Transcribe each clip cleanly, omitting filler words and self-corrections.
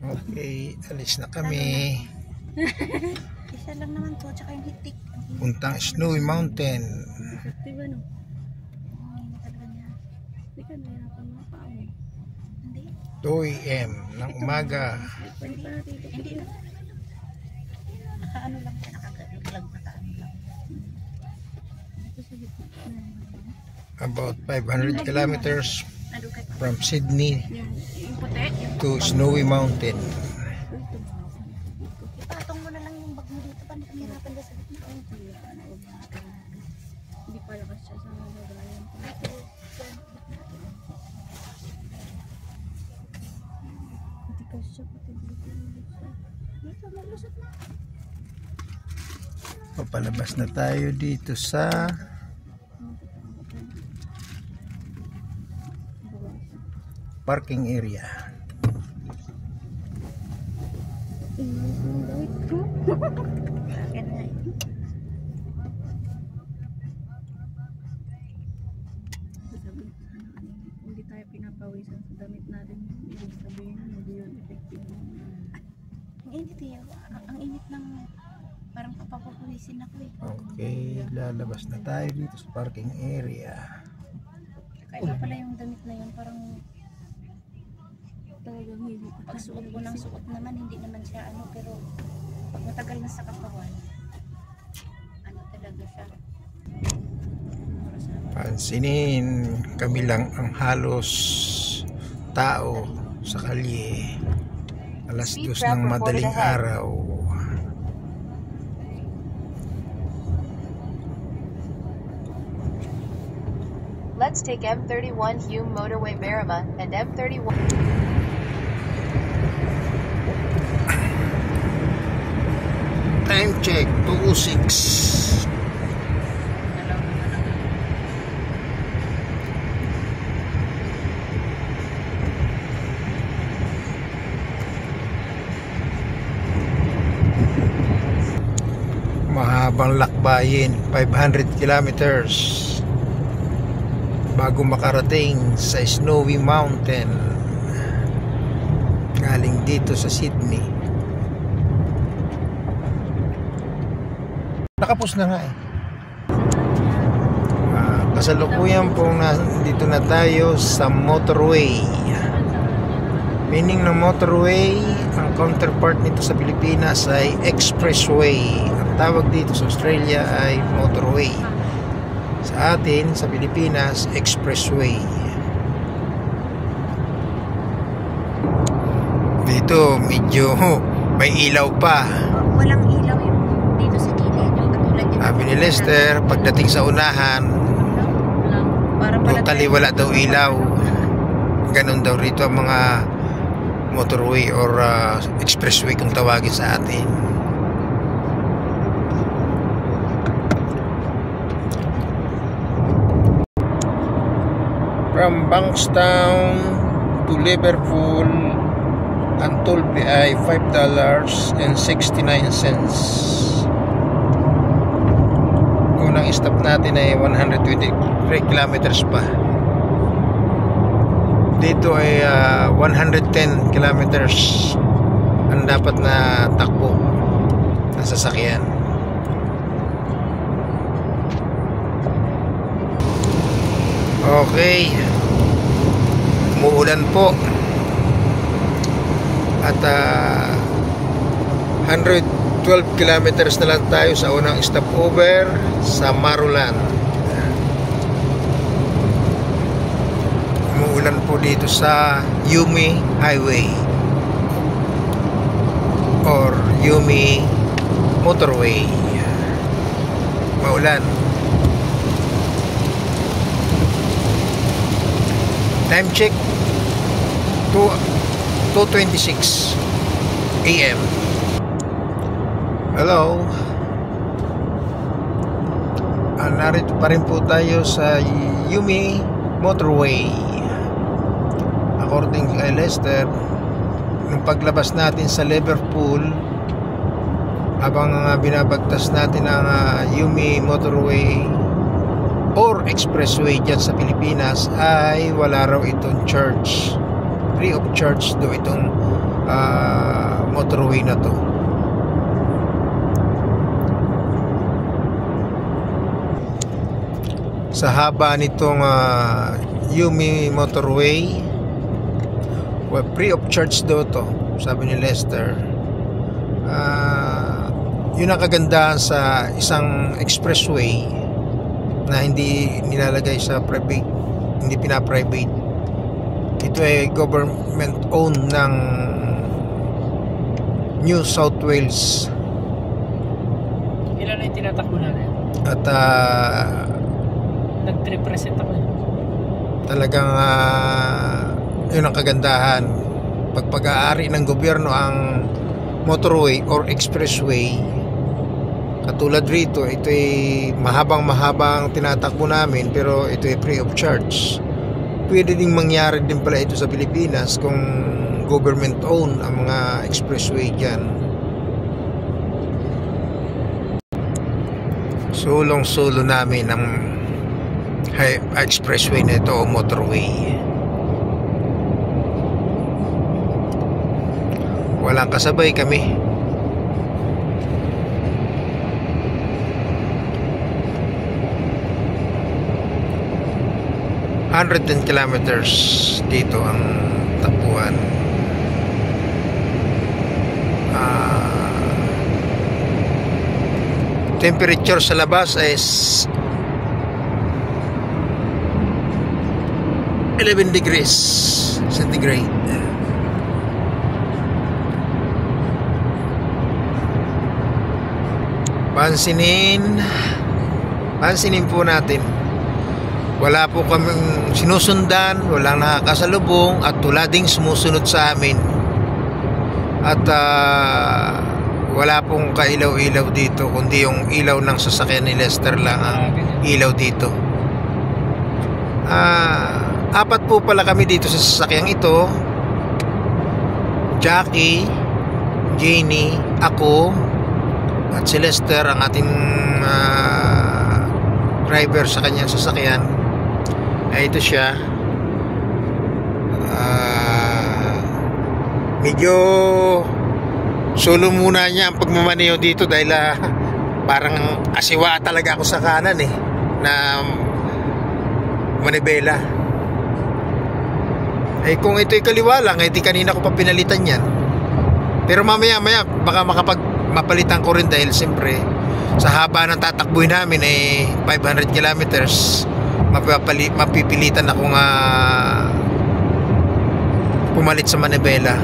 Okay, alis na kami. Isa lang naman to, tsaka yung hitik. Puntang Snowy Mountain. Diba no? Hindi talaga niya. Hindi ka nahirapan mga pao. Hindi. 2 AM ng umaga. Hindi na. Nakaano lang siya, nakagalag, nakaano lang. About 500 kilometers from Sydney to Snowy Mountain. Ipatong mo na lang yung bag mo dito, paano kamirapan ka sa gitna? Hindi pala kasi siya sa nagagalan. Hindi kasi siya pati dito. Dito, maglusot na. Papalabas na tayo dito sa parking area. Hindi tayo pinapawisan sa damit natin. Ibig sabihin, hindi yun effective. Ang init eh. Ang init ng parang papapawisin ako eh. Okay, lalabas na tayo dito sa parking area. Kaya pala yung damit na yun, parang talagang hindi. Pag suot ko ng suot naman, hindi naman siya ano, pero pag matagal na sa katawan, ano talaga siya. Pansinin, kami lang ang halos tao sa kalye. Alas 2 ng madaling araw. Let's take M31 Hume Motorway Marama and M31. Time check, 2:06. Mahabang lakbayin, 500 kilometers bago makarating sa Snowy Mountain galing dito sa Sydney. Nakapos na nga eh. Kasalukuyan po dito na tayo sa motorway. Meaning ng motorway, ang counterpart nito sa Pilipinas ay expressway. Ang tawag dito sa Australia ay motorway. Sa atin, sa Pilipinas, expressway. Dito, medyo may ilaw pa. Walang ilaw yung dito sa gilid. Yung katulad yung Sabi ni Lester, pagdating sa unahan, totally wala daw ilaw. Ganon daw rito ang mga motorway or expressway kung tawagin sa atin. From Bankstown to Liverpool, ang toll fee ay $5.69. Unang stop natin ay 123 kilometers pa. Dito ay 110 kilometers ang dapat na takbo ng sasakyan. Okay, umuulan po at 112 kilometers na lang tayo sa unang stopover sa Marulan. Umuulan po dito sa Yumi Highway or Yumi Motorway. Maulan. Time check 2:26 AM. Hello. Narito pa rin po tayo sa Yumi Motorway. According kay Lester, nung paglabas natin sa Liverpool, habang binabagtas natin ang Yumi Motorway or expressway dyan sa Pilipinas, ay wala raw itong church. free of charge do itong motorway na to. Sa haba nitong Yumi motorway, free of charge daw to, sabi ni Lester. Yun ang kagandahan sa isang expressway na hindi nilalagay sa private, hindi pina-private. Ito ay government owned ng New South Wales. Ilan na yung tinatakbo natin? At nag-represent ako. talagang yun ang kagandahan. Pag pag-aari ng gobyerno ang motorway or expressway, katulad rito, ito ay mahabang tinatakbo namin, pero ito ay free of charge. Pwede ding mangyari din pala ito sa Pilipinas kung government owned ang mga expressway dyan. Sulong-sulo namin ang expressway na ito o motorway. Walang kasabay kami. ...110 kilometers dito ang tapuan. Temperature sa labas is 11 degrees centigrade. Pansinin po natin, wala po kaming sinusundan, walang nakakasalubong, at wala ding sumusunod sa amin. At wala pong kailaw-ilaw dito, kundi yung ilaw ng sasakyan ni Lester lang ang ilaw dito. Apat po pala kami dito sa sasakyang ito. Jackie, Janie, ako, at si Lester ang ating driver sa kanyang sasakyan. Ito siya. Medyo solo muna niya ang pagmamaneho dito dahil parang asiwa talaga ako sa kanan na manibela. Kung ito'y kaliwa lang, di kanina ko pa pinalitan yan. Pero mamaya baka mapalitan ko rin dahil siyempre sa haba ng tatakbuhin namin 500 kilometers, mapipilitan akong pumalit sa manibela.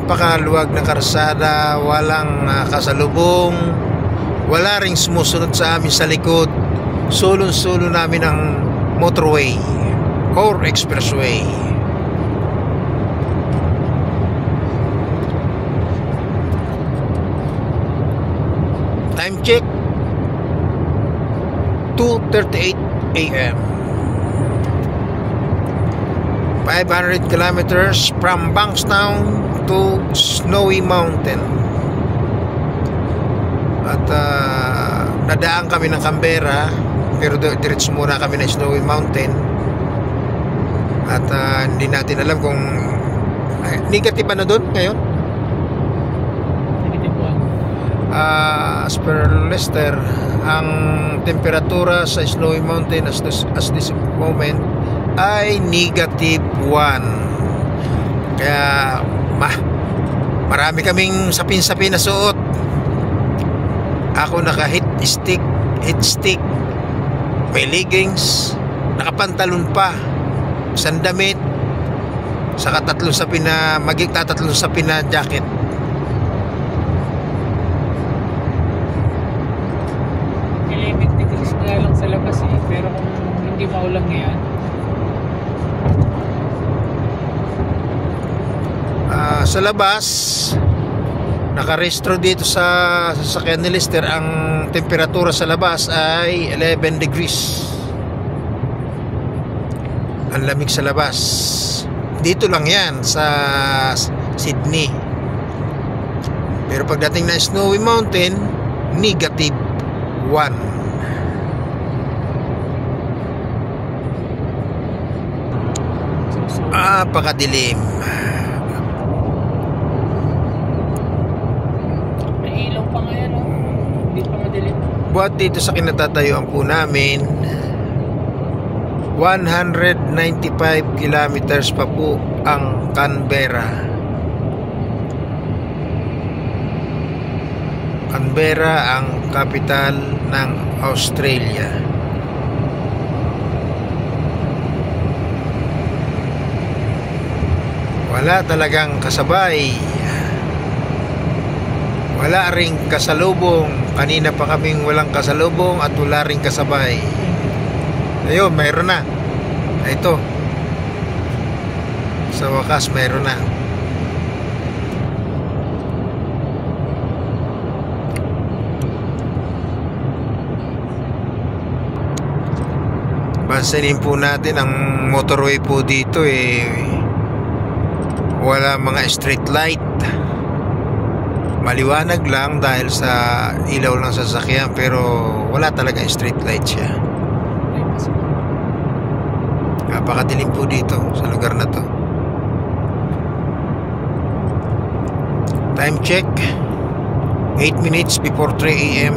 Pakaluwag na karsada, walang kasalubong, wala ring sumusunod sa amin sa likod. Sulong-sulo namin ang motorway or expressway. Time check 2:38 AM. 500 kilometers from Bankstown to Snowy Mountain. At nadaan kami ng Canberra, pero diretso muna kami ng Snowy Mountain. At hindi natin alam kung negative na doon ngayon. As per Lester, ang temperatura sa Snowy Mountain as this moment ay -1. Kaya marami kaming sapin-sapin na suot. Ako naka heat stick, may leggings, nakapantalon pa, sandamit, saka tatlong sapin na jacket. Lang sa labas pero kung hindi maulan ngayon, sa labas nakarehistro dito sa sasakyan ni Lester, ang temperatura sa labas ay 11 degrees. Ang lamig sa labas. Dito lang yan sa Sydney, pero pagdating na Snowy Mountain, -1. Pakadilim. May ilaw pa nga yan, oh. Hindi pa madilim. Buhat dito sa kinatatayuan po namin, 195 kilometers pa po ang Canberra. Canberra ang capital ng Australia. Wala talagang kasabay. Wala ring kasalubong. Kanina pa kaming walang kasalubong at wala ring kasabay. Ayun, mayroon na. Ito. Sa wakas, mayroon na. Pansinin po natin ang motorway po dito wala mga street light. Maliwanag lang dahil sa ilaw ng sasakyan, pero wala talaga street light siya. Napakadilim po dito sa lugar na to. Time check, 8 minutes before 3 AM.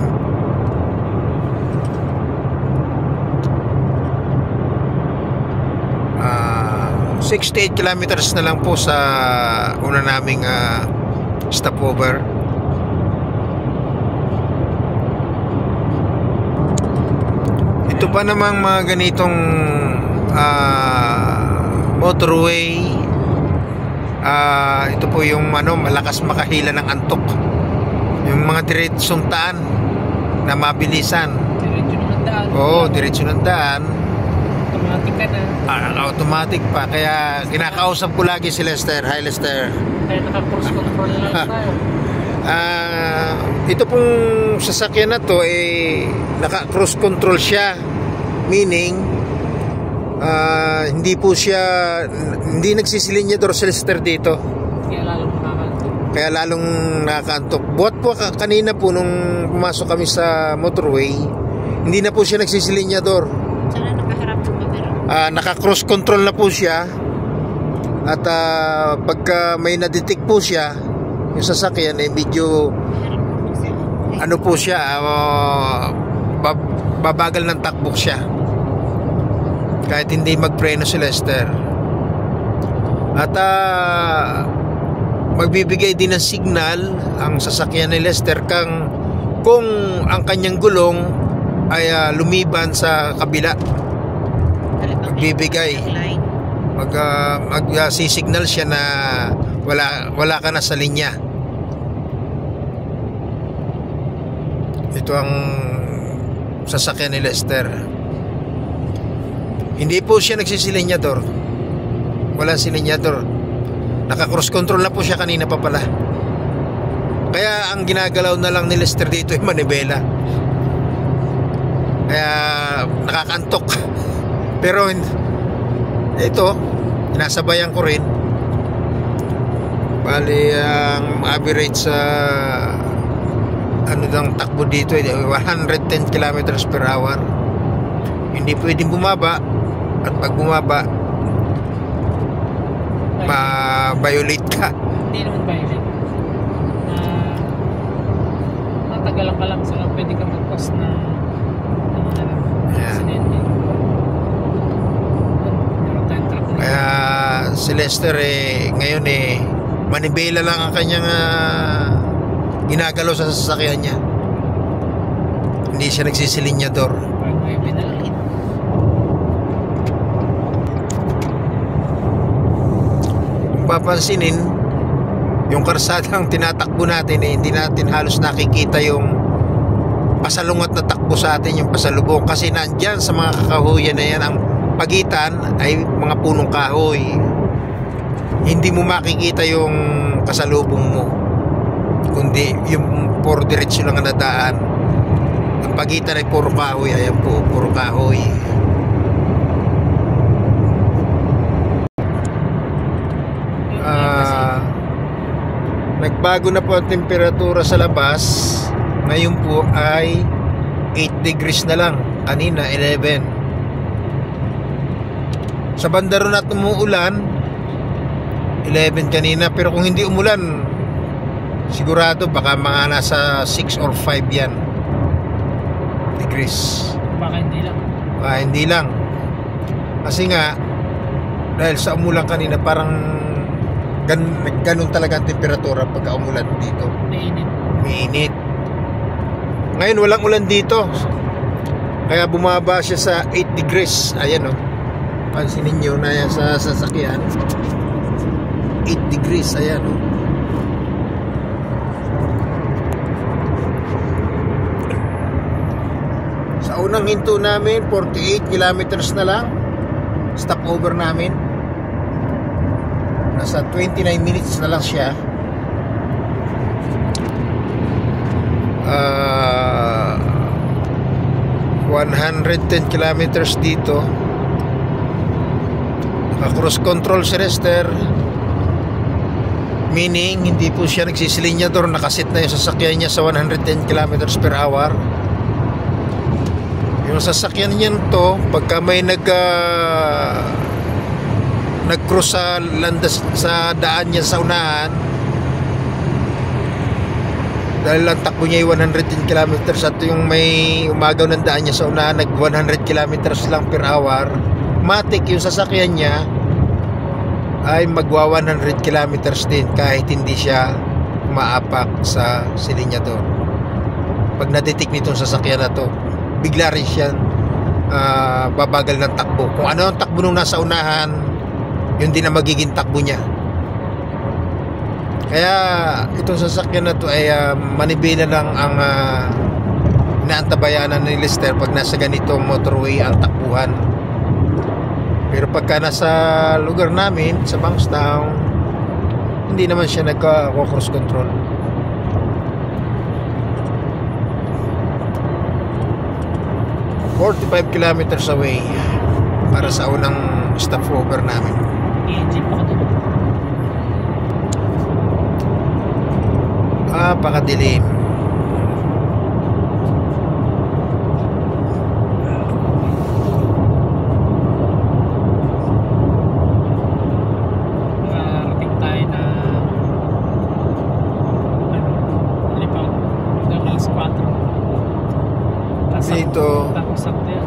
Ah, 68 kilometers na lang po sa una naming stopover. Ito pa namang mga ganitong motorway, ito po yung malakas makahila ng antok, yung mga diretsong daan na mabilisan. Diretso naman daan. Oo, diretsyo ng daan. Automatic ka na. Automatic pa. Kaya kinakausap ko lagi si Lester. Hi Lester. Kaya naka-cruise control lang tayo. Ito pong sasakyan na to naka-cruise control siya. Meaning hindi nagsisilinyador si Lester dito. Kaya lalong nakakantok. Buhat po kanina po nung pumasok kami sa motorway, hindi na po siya nagsisilinyador. Sana nakaharap po kami. Naka-cross control na po siya. At pagka may na-detect po siya, yung sasakyan medyo po siya, babagal ng takbo siya. Kahit hindi magpreno si Lester. At magbibigay din ng signal ang sasakyan ni Lester kung ang kanyang gulong ay lumiban sa kabila. Magbibigay, magsisignal siya na wala ka na sa linya. Ito ang sasakyan ni Lester. Hindi po siya nagsisilinyador. Wala silinyador. Naka-cross control na po siya kanina pa pala. Kaya ang ginagalaw na lang ni Lester dito ay manibela. Kaya nakakantok. Pero ito, inasabayan ko rin. Bali ang average sa ng takbo dito ay 110 kilometers per hour. Hindi pwedeng bumaba. At pag bumaba, ma-violate ka. Hindi naman violate. Matagalan ka lang, so pwede ka mag-cause na accident. Kaya si Lester ngayon manibela lang ang kanyang ginagalaw sa sasakyan niya. Hindi siya nagsisilinyador. Papansinin, yung karsadang tinatakbo natin hindi natin halos nakikita yung pasalungat na takbo sa atin, yung pasalubong, kasi nandyan sa mga kakahuyan na yan, ang pagitan ay mga punong kahoy. Hindi mo makikita yung kasalubong mo, kundi yung puro diretsyo lang ang nadaan. Ang pagitan ay puro kahoy. Ayan po, puro kahoy. Nagbago na po ang temperatura sa labas. Ngayon po ay 8 degrees na lang. Kanina 11. Sa banda ron at umuulan, 11 kanina, pero kung hindi umulan, sigurado baka mga nasa 6 or 5 yan degrees. Baka hindi lang. Hindi lang. Kasi nga, dahil sa umulan kanina, parang ganun talaga ang temperatura pagka umulan dito. Mainit. Mainit. Ngayon walang ulan dito, kaya bumaba siya sa 8 degrees. Ayan o, pansinin nyo na yan sa sasakyan, 8 degrees. Ayan o. Sa unang hinto namin, 48 kilometers na lang stopover namin. Nasa 29 minutes na lang siya. 110 kilometers dito. Cruise control si Rester, meaning hindi po siya nagsisilinyador, nakasit na yung sasakyan niya sa 110 kilometers per hour. Yung sasakyan niyan to, pagka may nag-cross sa landas, sa daan niya sa unahan, dahil lang takbo niya yung 110 kilometers at yung may umagaw ng daan niya sa unahan nag 100 kilometers lang per hour, matik yung sasakyan niya ay magwa 100 kilometers din kahit hindi siya umaapak sa silinyador. Pag nadetect nitong sasakyan na to, bigla rin siya babagal ng takbo. Kung ano ang takbo nung nasa unahan, yun din ang magiging takbo niya. Kaya itong sasakyan na to ay manibela lang ang inaantabayanan ni Lester pag nasa ganitong motorway ang takbuhan. Pero pagka nasa lugar namin sa Bankstown, hindi naman siya nagka-cross control. ...45 kilometers away para sa unang stopover namin. I-engine pa ka doon. Pakadilim. Narating tayo na lipaw hanggang alas 4. Dito Tapos sakto yan.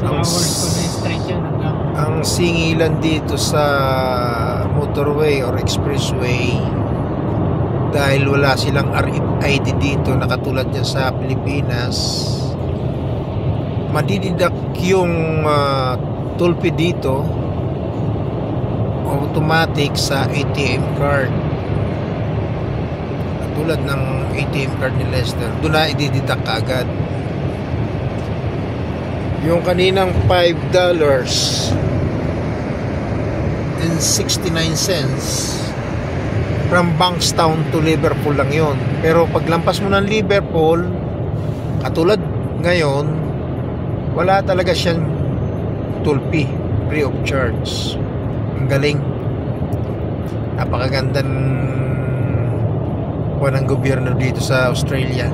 2 hours ko na straight yan hanggang ang singilan dito sa motorway or expressway, dahil wala silang RFID dito na katulad yan sa Pilipinas, madididak yung toll fee dito automatic sa ATM card, katulad ng ATM card ni Lester. Doon na idididak agad. Yung kaninang $5.69 from Bankstown to Liverpool lang yon. Pero paglampas mo ng Liverpool, katulad ngayon, wala talaga siyang toll fee, free of charge. Ang galing. Napakagandang ng gobyerno dito sa Australia.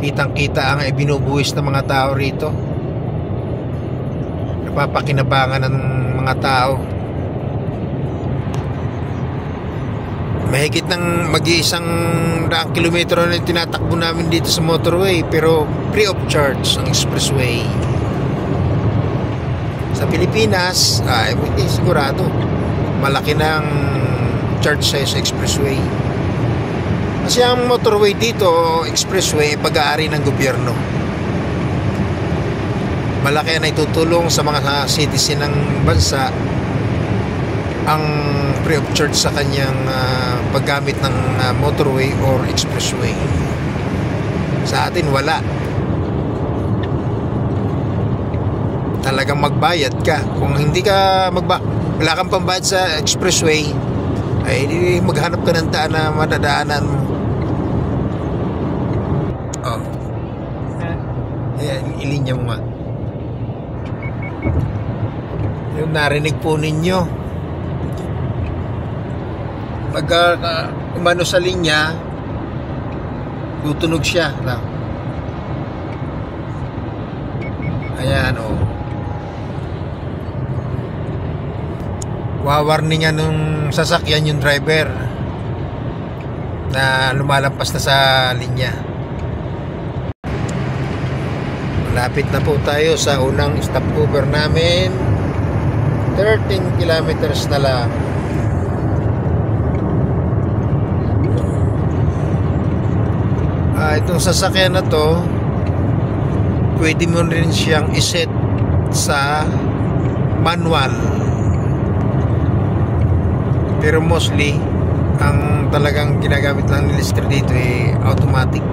Kitang-kita ang ibinubuwis ng mga tao rito. Napapakinabangan ng mga tao. Mahigit ng mag-iisang daang kilometro na tinatakbo namin dito sa motorway, pero free of charge ang expressway. Sa Pilipinas, sigurado malaki ng charge sa expressway. Kasi ang motorway dito, expressway, pag-aari ng gobyerno. Malaki na itutulong sa mga citizen ng bansa ang free of charge sa kanyang paggamit ng motorway or expressway. Sa atin wala. Talagang magbayad ka. Kung hindi ka wala kang pambayad sa expressway, ay maghanap ka ng daan na madadaanan mo. Ayan, ilinya mo nga. Yung narinig po ninyo, pag umano sa linya, tutunog siya. Ayan, wawarningan nung sasakyan yung driver na lumalampas na sa linya. Malapit na po tayo sa unang stopover namin. 13 kilometers na lang. Itong sasakyan na to, pwede mo rin siyang iset sa manual, pero mostly ang talagang ginagamit lang ni Lister dito ay automatic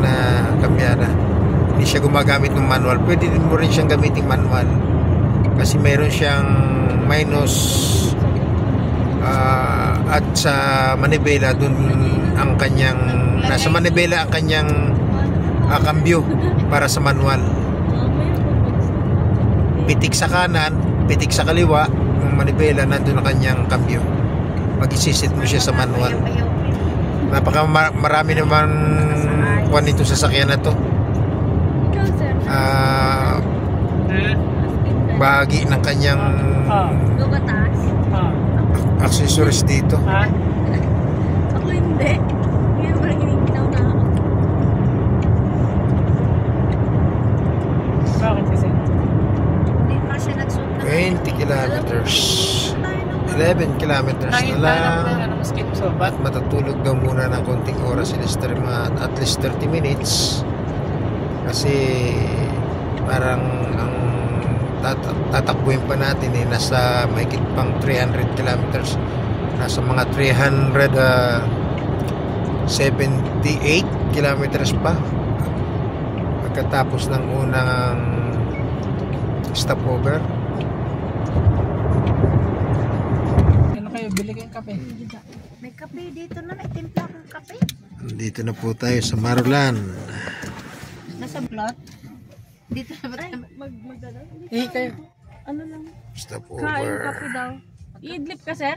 na kamyada. Hindi siya gumagamit ng manual. Pwede din mo rin siyang gamitin manual kasi meron siyang minus at sa manibela dun ang kanyang nasa manibela ang kanyang kambyo para sa manual. Pitik sa kanan, pitik sa kaliwa, yung manibela nandun ang kanyang kambyo. Pag isisit mo siya sa manual. Marami naman kuwan nito sasakyan na to. Bahagi ng kanyang accessories dito. Ako hindi. Ngayon parang hiniginaw na ako. Bakit kasi? Hindi pa siya nagsuot na. 20 kilometers. 11 kilometers na lang. At matutulog daw muna ng konting oras si Lister, mga at least 30 minutes. Kasi parang ang tatakbuhin pa natin nasa mahigit pang 300 kilometers. Nasa mga 378 kilometers pa pagkatapos ng unang stopover. Ano kayo, bili kayong kape? May kape dito na. May timpla akong kape. Dito na po tayo sa Marulan. Nasa plot. Dito na ba tayo magdala? Kayo. Ano lang? Stopover. daw. I-idlip ka, sir?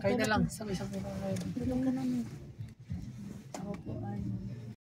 Kayo na lang. Sabay-sabay na kayo. Tulong ka namin. Ako po ay